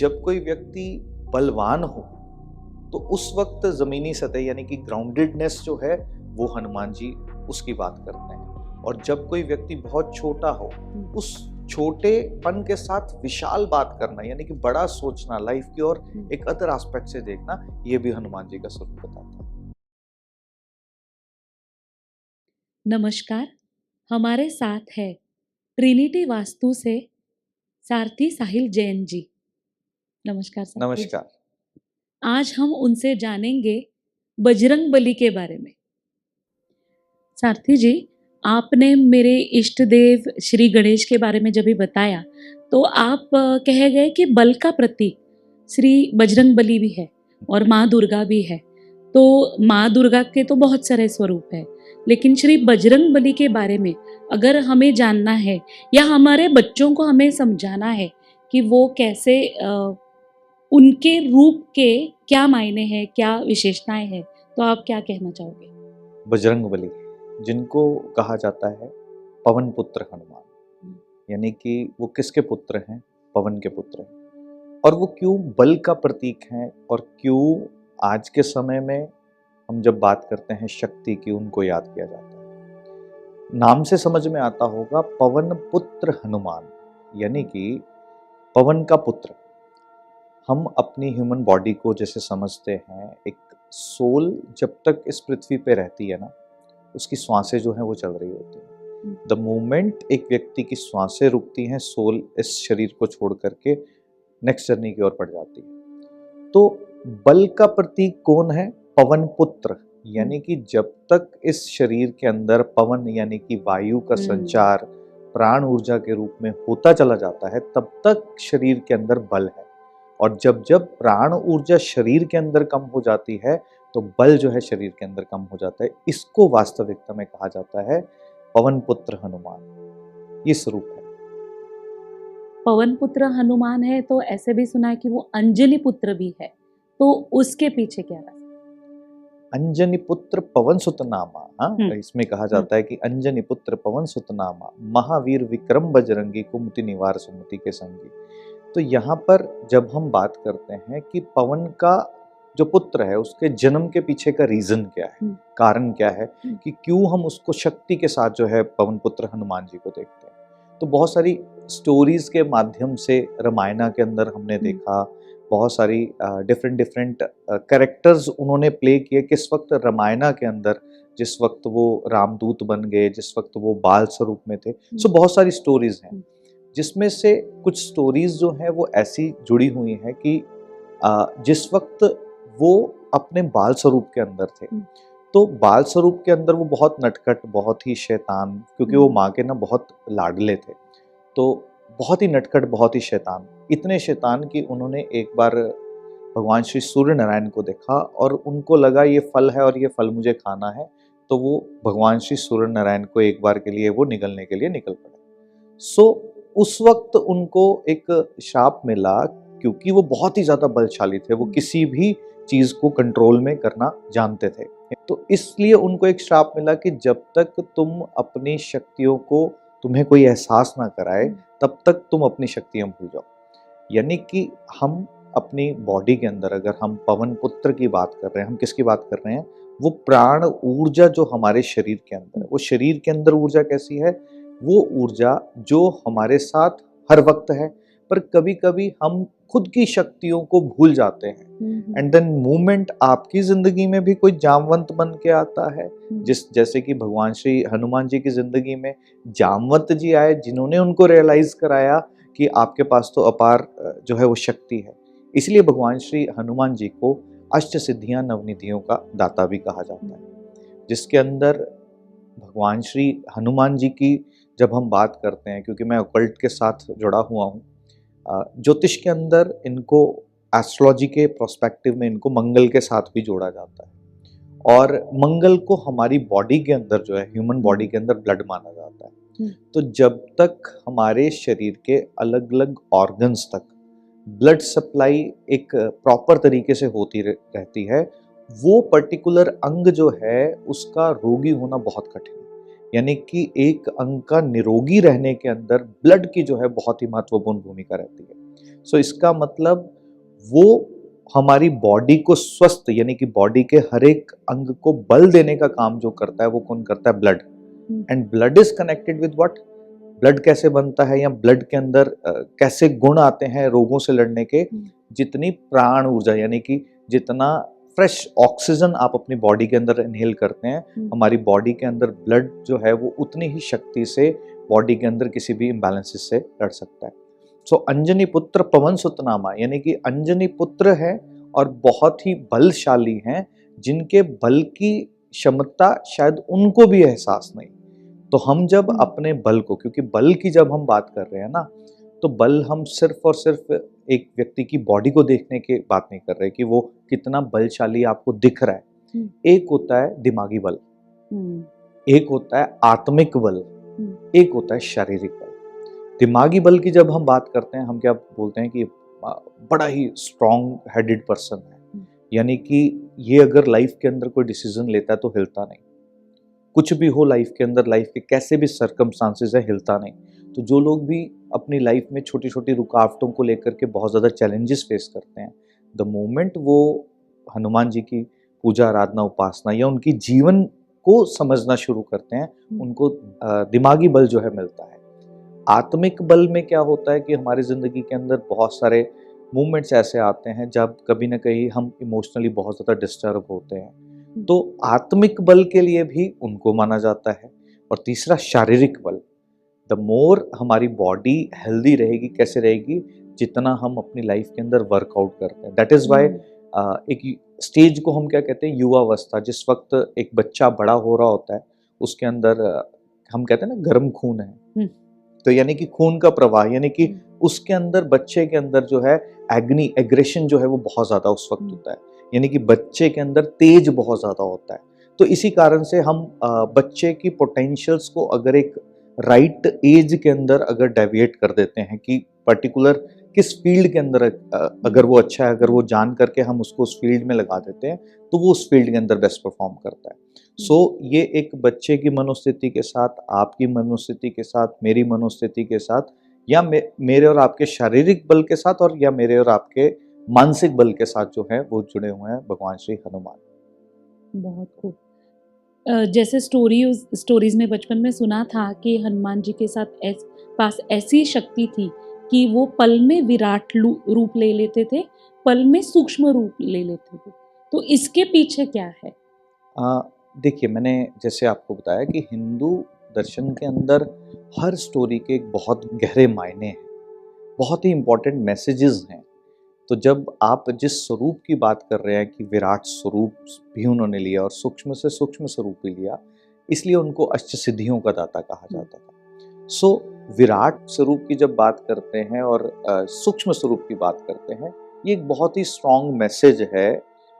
जब कोई व्यक्ति बलवान हो तो उस वक्त जमीनी सतह यानी कि ग्राउंडेडनेस जो है वो हनुमान जी उसकी बात करते हैं। और जब कोई व्यक्ति बहुत छोटा हो उस छोटेपन के साथ विशाल बात करना यानी कि बड़ा सोचना, लाइफ की और एक अदर एस्पेक्ट से देखना, ये भी हनुमान जी का स्वरूप बताता है। नमस्कार। हमारे साथ है ट्रिनिटी वास्तु से सारथी साहिल जैन जी। नमस्कार सारथी जी। नमस्कार। आज हम उनसे जानेंगे बजरंग बली के बारे में। सारथी जी, आपने मेरे इष्ट देव श्री गणेश के बारे में जब भी बताया तो आप कह गए कि बल का प्रतीक श्री बजरंग बली भी है और माँ दुर्गा भी है। तो माँ दुर्गा के तो बहुत सारे स्वरूप है, लेकिन श्री बजरंग बली के बारे में अगर हमें जानना है या हमारे बच्चों को हमें समझाना है कि वो कैसे उनके रूप के क्या मायने हैं, क्या विशेषताएं हैं, तो आप क्या कहना चाहोगे? बजरंग बली जिनको कहा जाता है पवन पुत्र हनुमान, यानी कि वो किसके पुत्र हैं? पवन के पुत्र हैं। और वो क्यों बल का प्रतीक हैं और क्यों आज के समय में हम जब बात करते हैं शक्ति की उनको याद किया जाता है? नाम से समझ में आता होगा पवन पुत्र हनुमान, यानी कि पवन का पुत्र। हम अपनी ह्यूमन बॉडी को जैसे समझते हैं, एक सोल जब तक इस पृथ्वी पे रहती है ना, उसकी श्वासें जो हैं वो चल रही होती हैं। द मोमेंट एक व्यक्ति की श्वासें रुकती हैं, सोल इस शरीर को छोड़ करके नेक्स्ट जर्नी की ओर बढ़ जाती है। तो बल का प्रतीक कौन है? पवन पुत्र, यानी कि जब तक इस शरीर के अंदर पवन यानी कि वायु का संचार प्राण ऊर्जा के रूप में होता चला जाता है, तब तक शरीर के अंदर बल है। और जब जब प्राण ऊर्जा शरीर के अंदर कम हो जाती है तो बल जो है शरीर के अंदर कम हो जाता है। इसको वास्तविकता में कहा जाता है पवन पुत्र हनुमान। ये स्वरूप है। पवन पुत्र हनुमान है तो ऐसे भी सुना है कि वो अंजनी पुत्र भी है, तो उसके पीछे क्या रहता है? अंजनी पुत्र पवन सुत नामा। हाँ, इसमें कहा जाता है कि अंजनी पुत्र पवन सुत नामा, महावीर विक्रम बजरंगी, कुमति निवार सुमति के संगी। तो यहाँ पर जब हम बात करते हैं कि पवन का जो पुत्र है उसके जन्म के पीछे का रीजन क्या है, कारण क्या है कि क्यों हम उसको शक्ति के साथ जो है पवन पुत्र हनुमान जी को देखते हैं, तो बहुत सारी स्टोरीज के माध्यम से रामायणा के अंदर हमने देखा, बहुत सारी डिफरेंट कैरेक्टर्स उन्होंने प्ले किए। किस वक्त रामायणा के अंदर, जिस वक्त वो रामदूत बन गए, जिस वक्त वो बाल स्वरूप में थे। सो बहुत सारी स्टोरीज हैं जिसमें से कुछ स्टोरीज जो हैं वो ऐसी जुड़ी हुई हैं कि जिस वक्त वो अपने बाल स्वरूप के अंदर थे, तो बाल स्वरूप के अंदर वो बहुत नटखट, बहुत ही शैतान, क्योंकि वो माँ के ना बहुत लाडले थे, तो बहुत ही नटखट, बहुत ही शैतान, इतने शैतान कि उन्होंने एक बार भगवान श्री सूर्य नारायण को देखा और उनको लगा ये फल है और ये फल मुझे खाना है। तो वो भगवान श्री सूर्य नारायण को एक बार के लिए वो निगलने के लिए निकल पड़े। सो उस वक्त उनको एक श्राप मिला, क्योंकि वो बहुत ही ज्यादा बलशाली थे, वो किसी भी चीज को कंट्रोल में करना जानते थे। तो इसलिए उनको एक श्राप मिला कि जब तक तुम अपनी शक्तियों को, तुम्हें कोई एहसास ना कराए, तब तक तुम अपनी शक्तियां भूल जाओ। यानी कि हम अपनी बॉडी के अंदर, अगर हम पवन पुत्र की बात कर रहे हैं, हम किसकी बात कर रहे हैं? वो प्राण ऊर्जा जो हमारे शरीर के अंदर है, वो शरीर के अंदर ऊर्जा कैसी है? वो ऊर्जा जो हमारे साथ हर वक्त है, पर कभी कभी हम खुद की शक्तियों को भूल जाते हैं। एंड देन मूवमेंट आपकी जिंदगी में भी कोई जामवंत बन के आता है, जैसे कि भगवान श्री हनुमान जी की जिंदगी में जामवंत जी आए, जिन्होंने उनको रियलाइज कराया कि आपके पास तो अपार जो है वो शक्ति है। इसलिए भगवान श्री हनुमान जी को अष्ट सिद्धियां नवनिधियों का दाता भी कहा जाता है, जिसके अंदर भगवान श्री हनुमान जी की जब हम बात करते हैं, क्योंकि मैं ऑकल्ट के साथ जुड़ा हुआ हूँ, ज्योतिष के अंदर इनको एस्ट्रोलॉजी के प्रोस्पेक्टिव में इनको मंगल के साथ भी जोड़ा जाता है। और मंगल को हमारी बॉडी के अंदर जो है, ह्यूमन बॉडी के अंदर ब्लड माना जाता है। तो जब तक हमारे शरीर के अलग अलग ऑर्गन्स तक ब्लड सप्लाई एक प्रॉपर तरीके से होती रहती है, वो पर्टिकुलर अंग जो है उसका रोगी होना बहुत कठिन है। यानी कि एक अंग का निरोगी रहने के अंदर ब्लड की जो है बहुत ही महत्वपूर्ण भूमिका रहती है। सो इसका मतलब वो हमारी बॉडी को स्वस्थ यानी कि बॉडी के हर एक अंग को बल देने का काम जो करता है वो कौन करता है? Blood. And blood is connected with what? Blood कैसे बनता है या ब्लड के अंदर कैसे गुण आते हैं रोगों से लड़ने के? जितनी प्राण ऊर्जा यानी कि जितना फ्रेश ऑक्सीजन आप अपनी बॉडी के अंदर इनहेल करते हैं, हमारी बॉडी के अंदर ब्लड जो है वो उतनी ही शक्ति से बॉडी के अंदर किसी भी इम्बैलेंसेस से लड़ सकता है। सो अंजनी पुत्र पवन सुत नामा यानी कि अंजनी पुत्र है और बहुत ही बलशाली हैं, जिनके बल की क्षमता शायद उनको भी एहसास नहीं। तो हम जब अपने बल को, क्योंकि बल की जब हम बात कर रहे हैं ना, तो बल हम सिर्फ और सिर्फ एक व्यक्ति की बॉडी को देखने की बात नहीं कर रहे कि वो कितना बलशाली आपको दिख रहा है। एक होता है दिमागी बल, एक होता है आत्मिक बल, एक होता है शारीरिक बल। दिमागी बल की जब हम बात करते हैं, हम क्या बोलते हैं कि बड़ा ही स्ट्रॉन्ग हेडेड पर्सन है, यानी कि ये अगर लाइफ के अंदर कोई डिसीजन लेता है तो हिलता नहीं। कुछ भी हो लाइफ के अंदर, लाइफ के कैसे भी सर्कमस्टांसेस है, हिलता नहीं। तो जो लोग भी अपनी लाइफ में छोटी छोटी रुकावटों को लेकर के बहुत ज़्यादा चैलेंजेस फेस करते हैं, द मोमेंट वो हनुमान जी की पूजा आराधना उपासना या उनकी जीवन को समझना शुरू करते हैं, उनको दिमागी बल जो है मिलता है। आत्मिक बल में क्या होता है कि हमारी ज़िंदगी के अंदर बहुत सारे मूवमेंट्स ऐसे आते हैं जब कभी ना कहीं हम इमोशनली बहुत ज़्यादा डिस्टर्ब होते हैं, तो आत्मिक बल के लिए भी उनको माना जाता है। और तीसरा शारीरिक बल, द मोर हमारी बॉडी हेल्दी रहेगी, कैसे रहेगी? जितना हम अपनी लाइफ के अंदर वर्कआउट करते हैं। दैट इज़ वाई एक स्टेज को हम क्या कहते हैं? युवावस्था। जिस वक्त एक बच्चा बड़ा हो रहा होता है, उसके अंदर हम कहते हैं ना गर्म खून है, तो यानी कि खून का प्रवाह, यानी कि उसके अंदर, बच्चे के अंदर जो है एग्रेशन जो है वो बहुत ज़्यादा उस वक्त होता है, यानी कि बच्चे के अंदर तेज बहुत ज़्यादा होता है। तो इसी कारण से हम बच्चे की पोटेंशियल्स को अगर एक राइट एज के अंदर अगर डेविएट कर देते हैं कि पर्टिकुलर किस फील्ड के अंदर अगर वो अच्छा है, अगर वो जान करके हम उसको उस फील्ड में लगा देते हैं, तो वो उस फील्ड के अंदर बेस्ट परफॉर्म करता है। सो ये एक बच्चे की मनोस्थिति के साथ, आपकी मनोस्थिति के साथ, मेरी मनोस्थिति के साथ, या मेरे और आपके शारीरिक बल के साथ, और या मेरे और आपके मानसिक बल के साथ जो है वो जुड़े हुए हैं भगवान श्री हनुमान। बहुत खूब। जैसे स्टोरीज में बचपन में सुना था कि हनुमान जी के साथ पास ऐसी शक्ति थी कि वो पल में विराट रूप ले लेते थे, पल में सूक्ष्म रूप ले लेते थे। तो इसके पीछे क्या है? देखिए, मैंने जैसे आपको बताया कि हिंदू दर्शन के अंदर हर स्टोरी के एक बहुत गहरे मायने हैं, बहुत ही इम्पोर्टेंट मैसेजेस हैं। तो जब आप जिस स्वरूप की बात कर रहे हैं कि विराट स्वरूप भी उन्होंने लिया और सूक्ष्म से सूक्ष्म स्वरूप भी लिया, इसलिए उनको अष्टसिद्धियों का दाता कहा जाता था। सो विराट स्वरूप की जब बात करते हैं और सूक्ष्म स्वरूप की बात करते हैं, ये एक बहुत ही स्ट्रॉन्ग मैसेज है,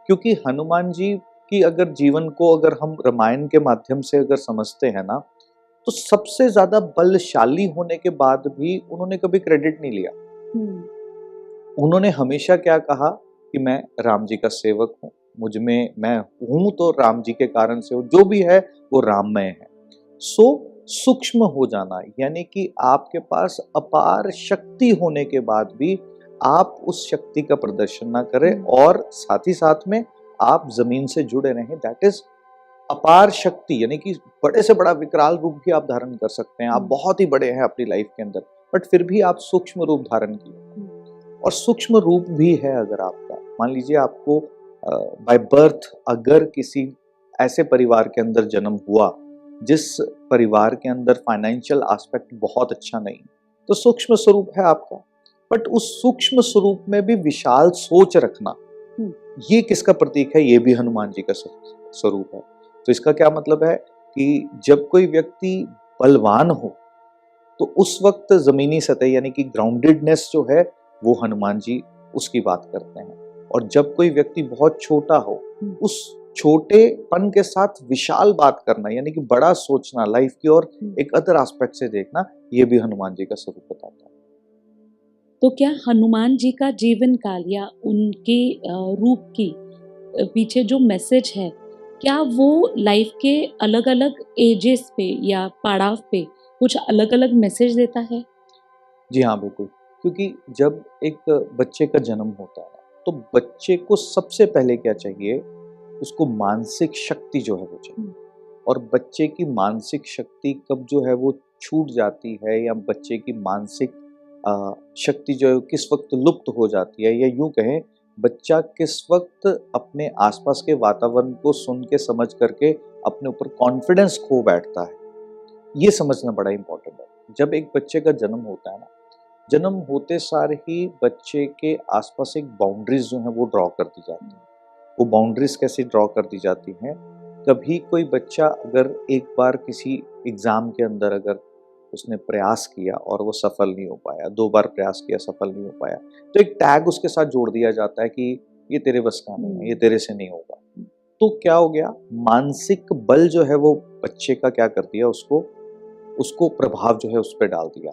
क्योंकि हनुमान जी की अगर जीवन को अगर हम रामायण के माध्यम से अगर समझते हैं ना, तो सबसे ज्यादा बलशाली होने के बाद भी उन्होंने कभी क्रेडिट नहीं लिया। उन्होंने हमेशा क्या कहा कि मैं राम जी का सेवक हूँ, मुझ में, मैं हूँ तो राम जी के कारण से हूँ, जो भी है वो राममय है। सो सूक्ष्म हो जाना, यानी कि आपके पास अपार शक्ति होने के बाद भी आप उस शक्ति का प्रदर्शन ना करें और साथ ही साथ में आप जमीन से जुड़े रहें। दैट इज अपार शक्ति, यानी कि बड़े से बड़ा विकराल रूप भी आप धारण कर सकते हैं, आप बहुत ही बड़े हैं अपनी लाइफ के अंदर, बट फिर भी आप सूक्ष्म रूप धारण किए। और सूक्ष्म रूप भी है अगर आपका, मान लीजिए आपको बाय बर्थ अगर किसी ऐसे परिवार के अंदर जन्म हुआ जिस परिवार के अंदर फाइनेंशियल एस्पेक्ट बहुत अच्छा नहीं, तो सूक्ष्म स्वरूप है आपका, बट उस सूक्ष्म स्वरूप में भी विशाल सोच रखना, ये किसका प्रतीक है? ये भी हनुमान जी का स्वरूप है। तो इसका क्या मतलब है कि जब कोई व्यक्ति बलवान हो तो उस वक्त जमीनी सतह यानी कि ग्राउंडेडनेस जो है वो हनुमान जी उसकी बात करते हैं। और जब कोई व्यक्ति बहुत छोटा हो, उस छोटेपन के साथ विशाल बात करना, यानी कि बड़ा सोचना, लाइफ की और एक अदर एस्पेक्ट से देखना, ये भी हनुमान जी का स्वरूप बताता है। तो क्या हनुमान जी का जीवन काल या उनके रूप की पीछे जो मैसेज है, क्या वो लाइफ के अलग अलग एजेस पे या पड़ाव पे कुछ अलग अलग मैसेज देता है? जी हाँ, बिल्कुल। क्योंकि जब एक बच्चे का जन्म होता है तो बच्चे को सबसे पहले क्या चाहिए, उसको मानसिक शक्ति जो है वो चाहिए। और बच्चे की मानसिक शक्ति कब जो है वो छूट जाती है, या बच्चे की मानसिक शक्ति जो है किस वक्त लुप्त हो जाती है, या यूं कहें बच्चा किस वक्त अपने आसपास के वातावरण को सुन के समझ करके अपने ऊपर कॉन्फिडेंस खो बैठता है, ये समझना बड़ा इंपॉर्टेंट है। जब एक बच्चे का जन्म होता है ना, जन्म होते सार ही बच्चे के आसपास एक बाउंड्रीज जो है वो ड्रॉ कर दी जाती है। वो बाउंड्रीज कैसे ड्रॉ कर दी जाती हैं, कभी कोई बच्चा अगर एक बार किसी एग्जाम के अंदर अगर उसने प्रयास किया और वो सफल नहीं हो पाया, 2 बार प्रयास किया सफल नहीं हो पाया, तो एक टैग उसके साथ जोड़ दिया जाता है कि ये तेरे बस का नहीं है, ये तेरे से नहीं होगा। तो क्या हो गया, मानसिक बल जो है वो बच्चे का क्या कर दिया, उसको प्रभाव जो है उस पर डाल दिया।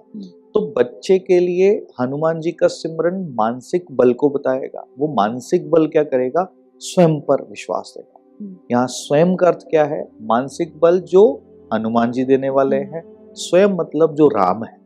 तो बच्चे के लिए हनुमान जी का सिमरन मानसिक बल को बताएगा। वो मानसिक बल क्या करेगा, स्वयं पर विश्वास देगा। यहाँ स्वयं का अर्थ क्या है, मानसिक बल जो हनुमान जी देने वाले हैं। स्वयं मतलब जो राम है।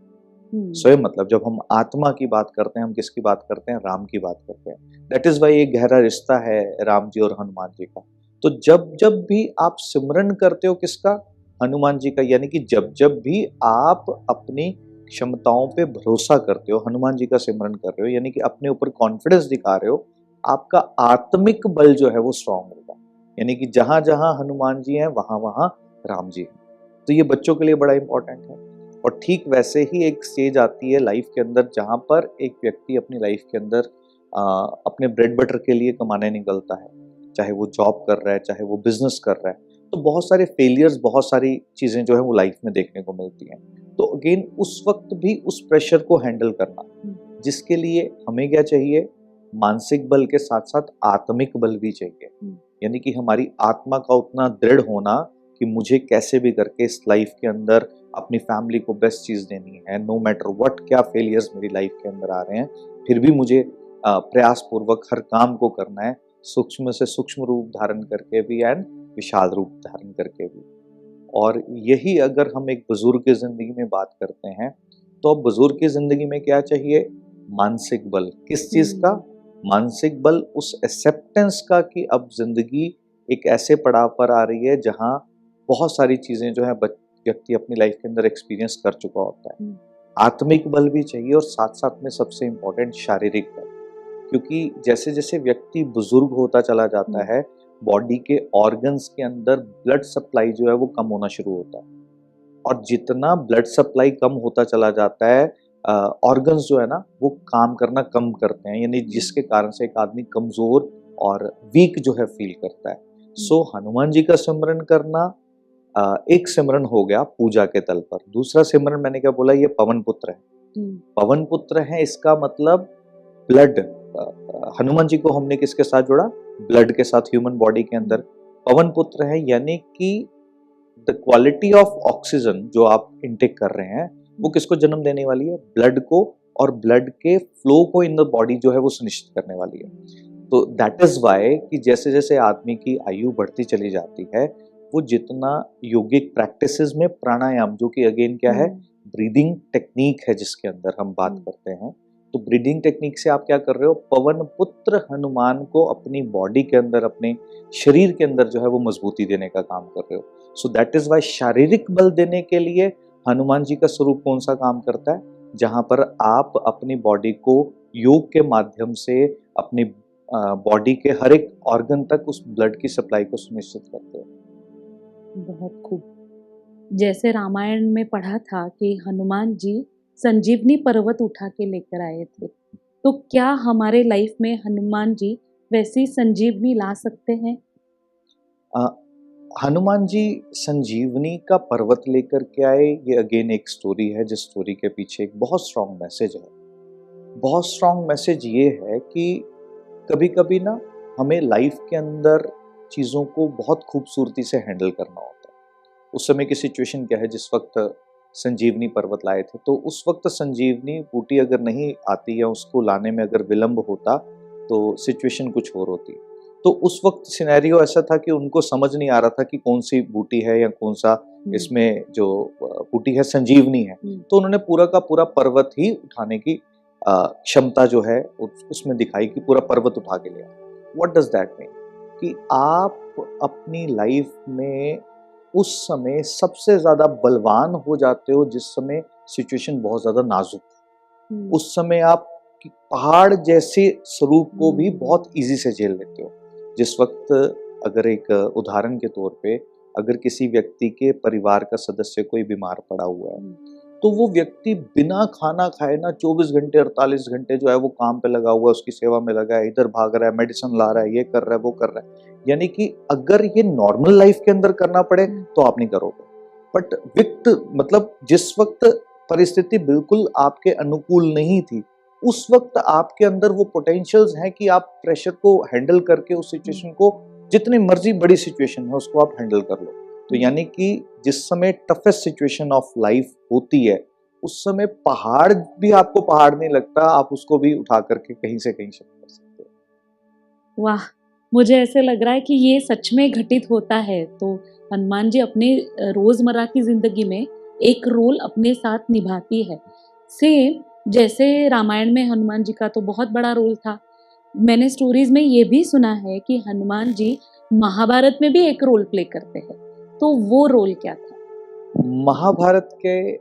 स्वयं मतलब जब हम आत्मा की बात करते हैं, हम किसकी बात करते हैं, राम की बात करते हैं। दैट इज वाई एक गहरा रिश्ता है राम जी और हनुमान जी का। तो जब जब भी आप सिमरन करते हो किसका, हनुमान जी का, यानी कि जब जब भी आप अपनी क्षमताओं पे भरोसा करते हो, हनुमान जी का सिमरन कर रहे हो, यानी कि अपने ऊपर कॉन्फिडेंस दिखा रहे हो, आपका आत्मिक बल जो है वो स्ट्रांग होगा। यानी कि जहां जहां हनुमान जी हैं वहां वहां राम जी हैं। तो ये बच्चों के लिए बड़ा इंपॉर्टेंट है। और ठीक वैसे ही एक स्टेज आती है लाइफ के अंदर जहां पर एक व्यक्ति अपनी लाइफ के अंदर अपने ब्रेड बटर के लिए कमाने निकलता है, चाहे वो जॉब कर रहा है, चाहे वो बिजनेस कर रहा है। तो बहुत सारे फेलियर्स, बहुत सारी चीजें जो है वो लाइफ में देखने को मिलती हैं। तो अगेन उस वक्त भी उस प्रेशर को हैंडल करना, जिसके लिए हमें क्या चाहिए, मानसिक बल के साथ साथ आत्मिक बल भी चाहिए। यानी कि हमारी आत्मा का उतना दृढ़ होना कि मुझे कैसे भी करके इस लाइफ के अंदर अपनी फैमिली को बेस्ट चीज देनी है, नो मैटर व्हाट, क्या फेलियर्स मेरी लाइफ के अंदर आ रहे हैं, फिर भी मुझे प्रयास पूर्वक हर काम को करना है, सूक्ष्म से सूक्ष्म रूप धारण करके भी एंड विशाल रूप धारण करके भी। और यही अगर हम एक बुजुर्ग की जिंदगी में बात करते हैं, तो अब बुजुर्ग की जिंदगी में क्या चाहिए, मानसिक बल। किस चीज का, मानसिक बल उस एक्सेप्टेंस का कि अब जिंदगी एक ऐसे पड़ाव पर आ रही है जहां बहुत सारी चीजें जो है व्यक्ति अपनी लाइफ के अंदर एक्सपीरियंस कर चुका होता है। आत्मिक बल भी चाहिए और साथ साथ में सबसे इंपॉर्टेंट शारीरिक बल, क्योंकि जैसे जैसे व्यक्ति बुजुर्ग होता चला जाता है, बॉडी के ऑर्गन्स के अंदर ब्लड सप्लाई जो है वो कम होना शुरू होता है। और जितना ब्लड सप्लाई कम होता चला जाता है, ऑर्गन्स जो है ना वो काम करना कम करते हैं, यानी जिसके कारण से एक आदमी कमजोर और वीक जो है फील करता है। सो हनुमान जी का सिमरन करना एक सिमरन हो गया पूजा के तल पर। दूसरा सिमरन मैंने क्या बोला, ये पवन पुत्र है। पवन पुत्र है, इसका मतलब ब्लड। हनुमान जी को हमने किसके साथ जोड़ा, ब्लड के साथ, ह्यूमन बॉडी के अंदर पवन पुत्र है, यानी कि द क्वालिटी ऑफ ऑक्सीजन जो आप इनटेक कर रहे हैं वो किसको जन्म देने वाली है, ब्लड को, और ब्लड के फ्लो को इन द बॉडी जो है वो सुनिश्चित करने वाली है। तो दैट इज वाई कि जैसे जैसे आदमी की आयु बढ़ती चली जाती है, वो जितना योगिक प्रैक्टिसेस में प्राणायाम, जो कि अगेन क्या है, ब्रीदिंग टेक्निक है जिसके अंदर हम बात करते हैं, तो ब्रीदिंग टेक्निक से आप क्या कर रहे हो, पवन पुत्र हनुमान को अपनी बॉडी के अंदर, अपने शरीर के अंदर जो है वो मजबूती देने का काम कर रहे हो। सो दैट इज वाई शारीरिक बल देने के लिए हनुमान जी का स्वरूप कौन सा काम करता है, जहां पर आप अपनी बॉडी को योग के माध्यम से अपनी बॉडी के हर एक ऑर्गन तक उस ब्लड की सप्लाई को सुनिश्चित करते हो। बहुत खूब। जैसे रामायण में पढ़ा था कि हनुमान जी संजीवनी पर्वत उठा के लेकर आए थे, तो क्या हमारे लाइफ में हनुमान जी वैसी संजीवनी ला सकते हैं? हनुमान जी संजीवनी का पर्वत लेकर के आए, ये अगेन एक स्टोरी है, जिस स्टोरी के पीछे एक बहुत स्ट्रांग मैसेज है। बहुत स्ट्रांग मैसेज ये है कि कभी कभी ना हमें लाइफ के अंदर चीज़ों को बहुत खूबसूरती से हैंडल करना होता है। उस समय की सिचुएशन क्या है, जिस वक्त संजीवनी पर्वत लाए थे, तो उस वक्त संजीवनी बूटी अगर नहीं आती या उसको लाने में अगर विलंब होता तो सिचुएशन कुछ और होती। तो उस वक्त सिनेरियो ऐसा था कि उनको समझ नहीं आ रहा था कि कौन सी बूटी है या कौन सा इसमें जो बूटी है संजीवनी है। तो उन्होंने पूरा का पूरा पर्वत ही उठाने की क्षमता जो है उसमें दिखाई कि पूरा पर्वत उठा के लिया। What does that mean? कि आप अपनी लाइफ में उस समय सबसे ज्यादा बलवान हो जाते हो जिस समय सिचुएशन बहुत ज्यादा नाजुक। उस समय आप पहाड़ जैसे स्वरूप को भी बहुत इजी से झेल लेते हो। जिस वक्त, अगर एक उदाहरण के तौर पे, अगर किसी व्यक्ति के परिवार का सदस्य कोई बीमार पड़ा हुआ है, तो वो व्यक्ति बिना खाना खाए ना 24 घंटे 48 घंटे जो है वो काम पे लगा हुआ है, उसकी सेवा में लगा है, इधर भाग रहा है, मेडिसिन ला रहा है, ये कर रहा है, वो कर रहा है। यानी कि अगर ये नॉर्मल लाइफ के अंदर करना पड़े तो आप नहीं करोगे, बट मतलब जिस वक्त परिस्थिति बिल्कुल आपके अनुकूल नहीं थी, उस वक्त आपके अंदर वो पोटेंशियल्स हैं कि आप प्रेशर को हैंडल करके उस सिचुएशन को, जितनी मर्जी बड़ी सिचुएशन है उसको आप हैंडल कर लो। तो यानी कि जिस समय टफेस्ट सिचुएशन ऑफ लाइफ होती है, उस समय पहाड़ भी आपको पहाड़ नहीं लगता, आप उसको भी उठा करके कहीं से कहीं शिफ्ट कर सकते हो। वाह, मुझे ऐसे लग रहा है कि ये सच में घटित होता है। तो हनुमान जी अपने रोजमर्रा की जिंदगी में एक रोल अपने साथ निभाती है। सेम जैसे रामायण में हनुमान जी का तो बहुत बड़ा रोल था। मैंने स्टोरीज में ये भी सुना है कि हनुमान जी महाभारत में भी एक रोल प्ले करते हैं। तो वो रोल क्या था? महाभारत के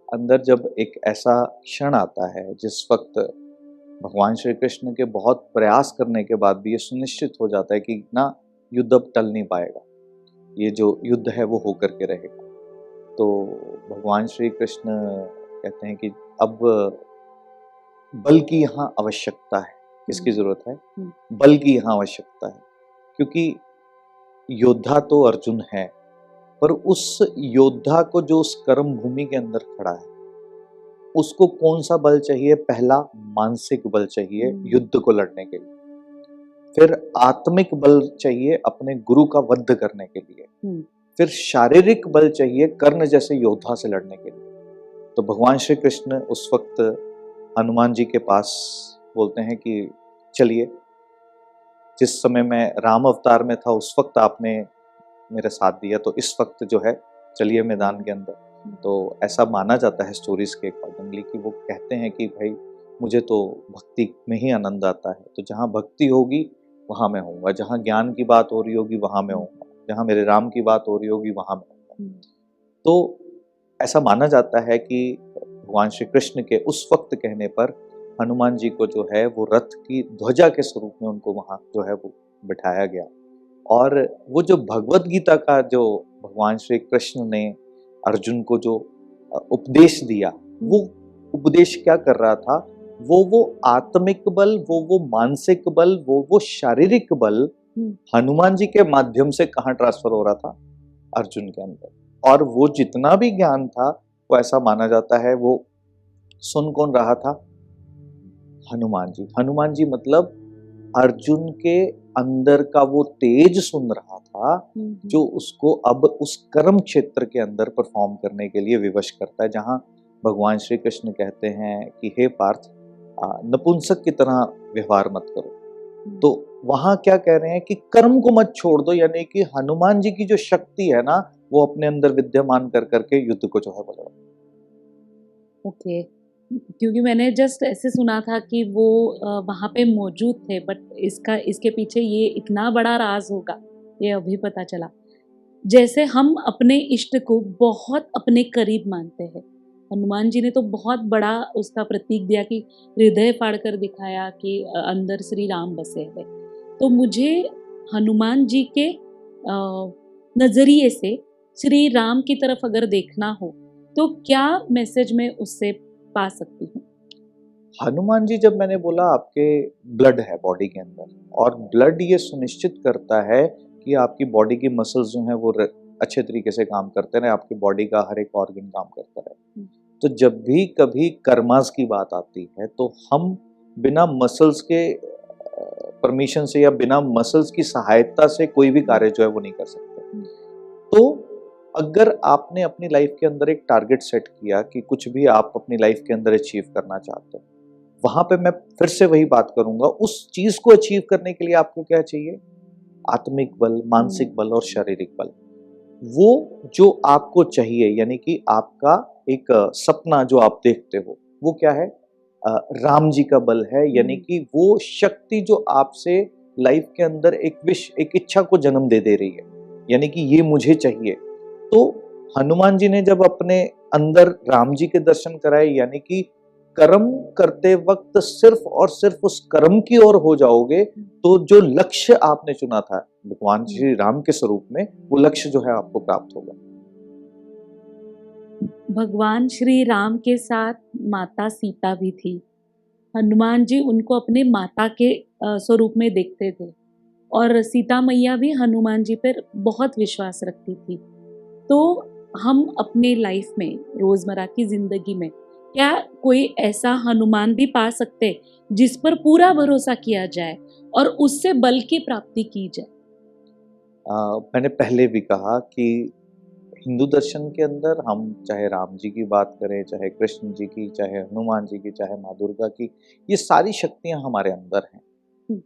अंदर जब एक ऐसा क्षण आता है जिस वक्त भगवान श्री कृष्ण के बहुत प्रयास करने के बाद भी ये सुनिश्चित हो जाता है कि ना युद्ध अब टल नहीं पाएगा, ये जो युद्ध है वो होकर के रहेगा, तो भगवान श्री कृष्ण कहते हैं कि अब बल की यहाँ आवश्यकता है। किसकी जरूरत है? बल की यहाँ आवश्यकता है, क्योंकि योद्धा तो अर्जुन है, पर उस योद्धा को जो उस कर्म भूमि के अंदर खड़ा है उसको कौन सा बल चाहिए? पहला मानसिक बल चाहिए युद्ध को लड़ने के लिए, फिर आत्मिक बल चाहिए अपने गुरु का वध करने के लिए, फिर शारीरिक बल चाहिए कर्ण जैसे योद्धा से लड़ने के लिए। तो भगवान श्री कृष्ण उस वक्त हनुमान जी के पास बोलते हैं कि चलिए, जिस समय मैं राम अवतार में था उस वक्त आपने मेरा साथ दिया, तो इस वक्त जो है चलिए मैदान के अंदर। तो ऐसा माना जाता है स्टोरीज के अकॉर्डिंगली कि वो कहते हैं कि भाई मुझे तो भक्ति में ही आनंद आता है, तो जहाँ भक्ति होगी वहाँ मैं होऊंगा, जहाँ ज्ञान की बात हो रही होगी वहाँ मैं होऊंगा, जहाँ मेरे राम की बात हो रही होगी वहाँ मैं होऊंगा। तो ऐसा माना जाता है कि भगवान श्री कृष्ण के उस वक्त कहने पर हनुमान जी को जो है वो रथ की ध्वजा के स्वरूप में उनको वहाँ जो है वो बिठाया गया। और वो जो भगवत गीता का जो भगवान श्री कृष्ण ने अर्जुन को जो उपदेश दिया, वो उपदेश क्या कर रहा था? वो आत्मिक बल, वो मानसिक बल, वो शारीरिक बल हनुमान जी के माध्यम से कहाँ ट्रांसफर हो रहा था? अर्जुन के अंदर। और वो जितना भी ज्ञान था वो ऐसा माना जाता है वो सुन कौन रहा था? हनुमान जी। हनुमान जी मतलब अर्जुन के अंदर का वो तेज सुन रहा था जो उसको अब उस कर्म क्षेत्र के अंदर परफॉर्म करने के लिए विवश करता है, जहां भगवान श्री कृष्ण कहते हैं कि हे पार्थ, नपुंसक की तरह व्यवहार मत करो। तो वहां क्या कह रहे हैं कि कर्म को मत छोड़ दो, यानी कि हनुमान जी की जो शक्ति है ना वो अपने अंदर विद्यमान कर करके युद्ध को जो है बदलो। ओके, क्योंकि मैंने जस्ट ऐसे सुना था कि वो वहाँ पे मौजूद थे, बट इसके पीछे ये इतना बड़ा राज होगा ये अभी पता चला। जैसे हम अपने इष्ट को बहुत अपने करीब मानते हैं, हनुमान जी ने तो बहुत बड़ा उसका प्रतीक दिया कि हृदय फाड़कर दिखाया कि अंदर श्री राम बसे हैं। तो मुझे हनुमान जी के नजरिए से श्री राम की तरफ अगर देखना हो तो क्या मैसेज में उससे पा सकती हूँ? हनुमान जी, जब मैंने बोला आपके ब्लड है बॉडी के अंदर, और ब्लड ये सुनिश्चित करता है कि आपकी बॉडी की मसल्स जो हैं वो अच्छे तरीके से काम करते रहे, आपकी बॉडी का हर एक ऑर्गन काम करता रहे। तो जब भी कभी कर्मास की बात आती है तो हम बिना मसल्स के परमिशन से या बिना मसल्स की सहायता से कोई भी कार्य जो है वो नहीं कर सकते। तो अगर आपने अपनी लाइफ के अंदर एक टारगेट सेट किया कि कुछ भी आप अपनी लाइफ के अंदर अचीव करना चाहते हो, वहां पे मैं फिर से वही बात करूंगा, उस चीज को अचीव करने के लिए आपको क्या चाहिए? आत्मिक बल, मानसिक बल और शारीरिक बल। वो जो आपको चाहिए, यानी कि आपका एक सपना जो आप देखते हो वो क्या है? राम जी का बल है, यानी कि वो शक्ति जो आपसे लाइफ के अंदर एक इच्छा को जन्म दे रही है, यानी कि ये मुझे चाहिए। तो हनुमान जी ने जब अपने अंदर राम जी के दर्शन कराए, यानी कि कर्म करते वक्त सिर्फ और सिर्फ उस कर्म की ओर हो जाओगे तो जो लक्ष्य आपने चुना था भगवान श्री राम के स्वरूप में, वो लक्ष्य जो है आपको प्राप्त होगा। भगवान श्री राम के साथ माता सीता भी थी। हनुमान जी उनको अपने माता के स्वरूप में देखते थे और सीता मैया भी हनुमान जी पर बहुत विश्वास रखती थी। तो हम अपने लाइफ में, रोजमर्रा की जिंदगी में, क्या कोई ऐसा हनुमान भी पा सकते जिस पर पूरा भरोसा किया जाए और उससे बल की प्राप्ति की जाए? मैंने पहले भी कहा कि हिंदू दर्शन के अंदर हम चाहे राम जी की बात करें, चाहे कृष्ण जी की, चाहे हनुमान जी की, चाहे माँ दुर्गा की, ये सारी शक्तियां हमारे अंदर हैं।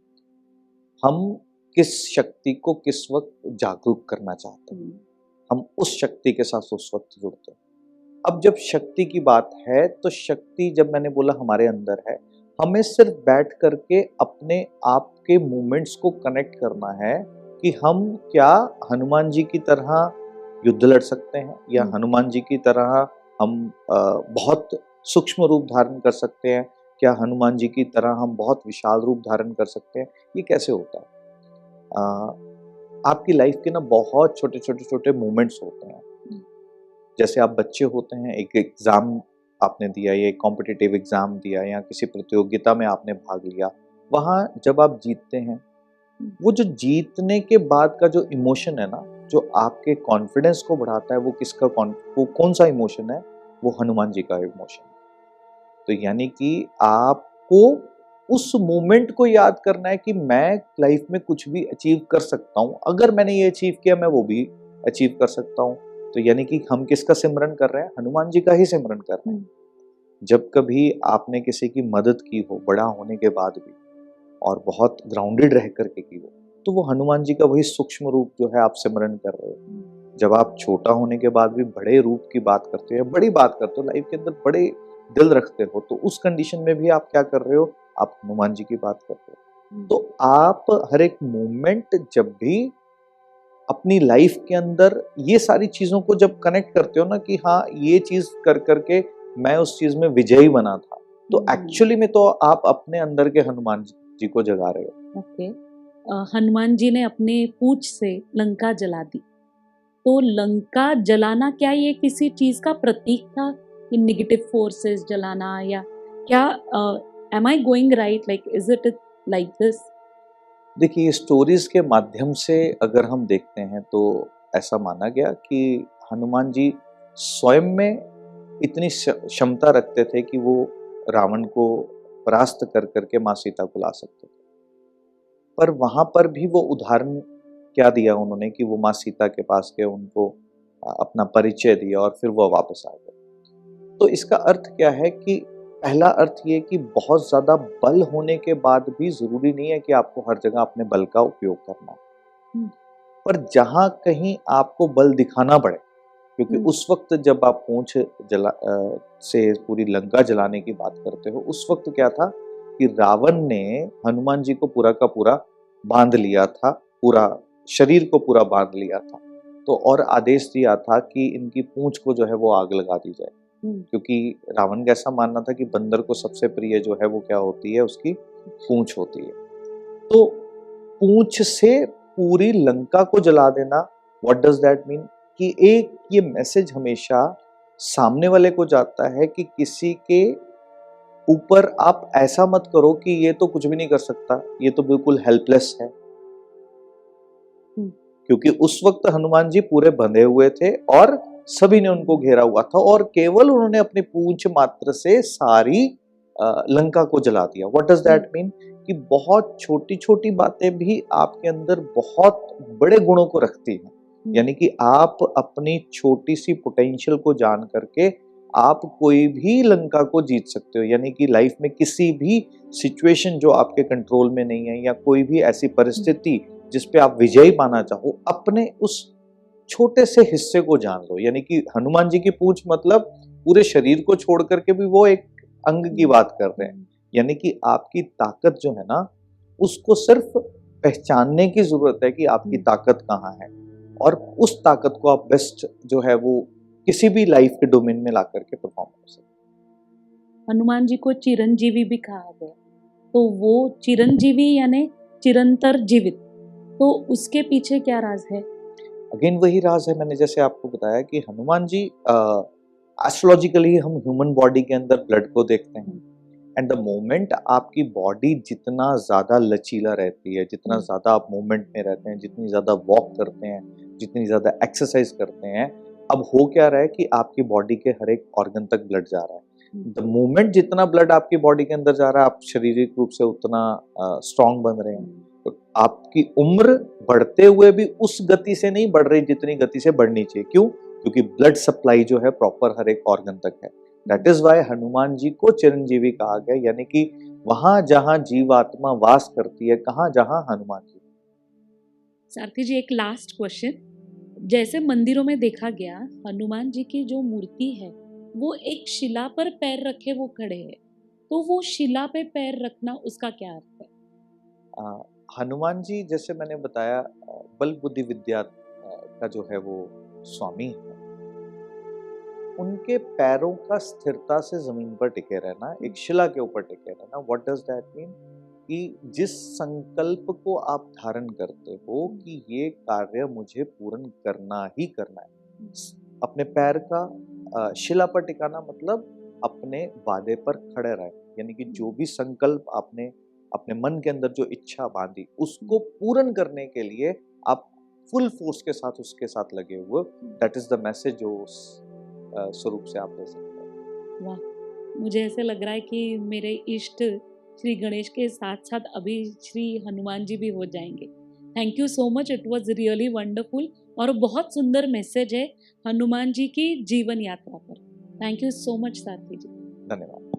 हम किस शक्ति को किस वक्त जागरूक करना चाहते हैं, हम उस शक्ति के साथ उस वक्त जुड़ते हैं। अब जब शक्ति की बात है तो शक्ति, जब मैंने बोला हमारे अंदर है, हमें सिर्फ बैठ करके अपने आप के मूवमेंट्स को कनेक्ट करना है कि हम क्या हनुमान जी की तरह युद्ध लड़ सकते हैं, या हनुमान जी की तरह हम बहुत सूक्ष्म रूप धारण कर सकते हैं, क्या हनुमान जी की तरह हम बहुत विशाल रूप धारण कर सकते हैं। ये कैसे होता है? आपकी लाइफ के ना बहुत छोटे छोटे छोटे मूवमेंट्स होते हैं। जैसे आप बच्चे होते हैं, एक एग्जाम आपने दिया या एक कॉम्पिटिटिव एग्जाम दिया या किसी प्रतियोगिता में आपने भाग लिया, वहाँ जब आप जीतते हैं, वो जो जीतने के बाद का जो इमोशन है ना, जो आपके कॉन्फिडेंस को बढ़ाता है, वो कौन सा इमोशन है? वो हनुमान जी का इमोशन है। तो यानी कि आपको उस मोमेंट को याद करना है कि मैं लाइफ में कुछ भी अचीव कर सकता हूँ, अगर मैंने ये अचीव किया मैं वो भी अचीव कर सकता हूँ। तो यानी कि हम किसका सिमरन कर रहे हैं? हनुमान जी का ही सिमरन कर रहे हैं। जब कभी आपने किसी की मदद की हो बड़ा होने के बाद भी, और बहुत ग्राउंडेड रह करके की हो, तो वो हनुमान जी का वही सूक्ष्म रूप जो है आप सिमरन कर रहे हो। जब आप छोटा होने के बाद भी बड़े रूप की बात करते हो, बड़ी बात करते हो, लाइफ के अंदर बड़े दिल रखते हो, तो उस कंडीशन में भी आप क्या कर रहे हो? आप हनुमान जी की बात करते हो। तो आप हर एक मोमेंट जब भी अपनी लाइफ के अंदर ये सारी चीजों को जब कनेक्ट करते हो ना कि हाँ ये चीज कर करके मैं उस चीज में विजयी बना था, तो एक्चुअली में तो आप अपने अंदर के हनुमान जी को जगा रहे हो। ओके। हनुमान जी ने अपने पूंछ से लंका जला दी, तो लंका जलाना क्या ये किसी चीज का प्रतीक था कि नेगेटिव फोर्सेस जलाना, या क्या am I going right, like is it like this? देखिए, स्टोरीज के माध्यम से अगर हम देखते हैं तो ऐसा माना गया कि हनुमान जी स्वयं में इतनी क्षमता रखते थे कि वो रावण को परास्त कर करके माँ सीता को ला सकते थे। पर वहां पर भी वो उदाहरण क्या दिया उन्होंने कि वो माँ सीता के पास गए, उनको अपना परिचय दिया और फिर वो वापस आ गए। तो इसका अर्थ क्या है कि पहला अर्थ ये कि बहुत ज्यादा बल होने के बाद भी जरूरी नहीं है कि आपको हर जगह अपने बल का उपयोग करना है, पर जहां कहीं आपको बल दिखाना पड़े, क्योंकि उस वक्त जब आप पूंछ से पूरी लंका जलाने की बात करते हो, उस वक्त क्या था कि रावण ने हनुमान जी को पूरा का पूरा बांध लिया था, पूरा शरीर को पूरा बांध लिया था। तो और आदेश दिया था कि इनकी पूंछ को जो है वो आग लगा दी जाए, क्योंकि रावण का ऐसा मानना था कि बंदर को सबसे प्रिय जो है वो क्या होती है? उसकी पूंछ होती है। तो पूंछ से पूरी लंका को जला देना, व्हाट डज दैट मीन? कि एक ये मैसेज हमेशा सामने वाले को जाता है कि किसी के ऊपर आप ऐसा मत करो कि ये तो कुछ भी नहीं कर सकता, ये तो बिल्कुल हेल्पलेस है। क्योंकि उस वक्त हनुमान जी पूरे बंधे हुए थे और सभी ने उनको घेरा हुआ था, और केवल उन्होंने अपनी पूंछ मात्र से सारी लंका को जला दिया। What does that mean? कि बहुत छोटी छोटी बातें भी आपके अंदर बहुत बड़े गुणों को रखती हैं। यानी कि आप अपनी छोटी सी पोटेंशियल को जान करके आप कोई भी लंका को जीत सकते हो। यानी कि लाइफ में किसी भी सिचुएशन जो आपके कंट्रोल में नहीं है, या कोई भी ऐसी परिस्थिति जिस पे आप विजयी पाना चाहो, अपने उस छोटे से हिस्से को जान लो। यानी कि हनुमान जी की पूंछ मतलब पूरे शरीर को छोड़ करके भी वो एक अंग की बात कर रहे हैं, यानी कि आपकी ताकत जो है ना, उसको सिर्फ पहचानने की जरूरत है कि आपकी ताकत कहाँ है, और उस ताकत को आप बेस्ट जो है वो किसी भी लाइफ के डोमेन में ला करके परफॉर्म कर सकते हैं। हनुमान जी को चिरंजीवी भी कहा गया, तो वो चिरंजीवी यानी चिरंतर जीवित, तो उसके पीछे क्या राज है? अगेन वही राज है, मैंने जैसे आपको बताया कि हनुमान जी एस्ट्रोलॉजिकली हम ह्यूमन बॉडी के अंदर ब्लड को देखते हैं, एंड द मोमेंट आपकी बॉडी जितना ज्यादा लचीला रहती है, जितना ज्यादा आप मूवमेंट में रहते हैं, जितनी ज्यादा वॉक करते हैं, जितनी ज्यादा एक्सरसाइज करते हैं, अब हो क्या रहा है कि आपकी बॉडी के हर एक ऑर्गन तक ब्लड जा रहा है। द मोमेंट जितना ब्लड आपकी बॉडी के अंदर जा रहा है, आप शारीरिक रूप से उतना स्ट्रांग बन रहे हैं। तो आपकी उम्र बढ़ते हुए भी उस गति से नहीं बढ़ रही जितनी गति से बढ़नी चाहिए। क्यों? क्योंकि ब्लड सप्लाई जो है प्रॉपर हर एक ऑर्गन तक है। That is why Hanuman ji को चिरंजीवी कहा गया, यानी कि वहां जहां जीवात्मा वास करती है, कहां जहां हनुमान जी। सारथी जी, एक लास्ट क्वेश्चन, जैसे मंदिरों में देखा गया हनुमान जी की जो मूर्ति है वो एक शिला पर पैर रखे वो खड़े हैं, तो वो शिला पे पैर रखना उसका क्या अर्थ है? हनुमान जी जैसे मैंने बताया बल बुद्धि विद्या का जो है वो स्वामी है। उनके पैरों का स्थिरता से जमीन पर टिके रहना, एक शिला के ऊपर टिके रहना, व्हाट डज दैट मीन? कि जिस संकल्प को आप धारण करते हो कि ये कार्य मुझे पूर्ण करना ही करना है, अपने पैर का शिला पर टिकाना मतलब अपने वादे पर खड़े रहे, यानी कि जो भी संकल्प आपने अपने मन के अंदर जो इच्छा बांधी उसको पूर्ण करने के लिए आप फुल फोर्स के साथ उसके साथ लगे हुए। दैट इज द मैसेज जो स्वरूप से आप ले सकते हैं। वाह, मुझे ऐसे लग रहा है कि मेरे इष्ट श्री गणेश के साथ साथ अभी श्री हनुमान जी भी हो जाएंगे। Thank you so much, it was really wonderful, और बहुत सुंदर मैसेज है हनुमान जी की जीवन यात्रा पर। थैंक यू सो मच सारथी जी। धन्यवाद।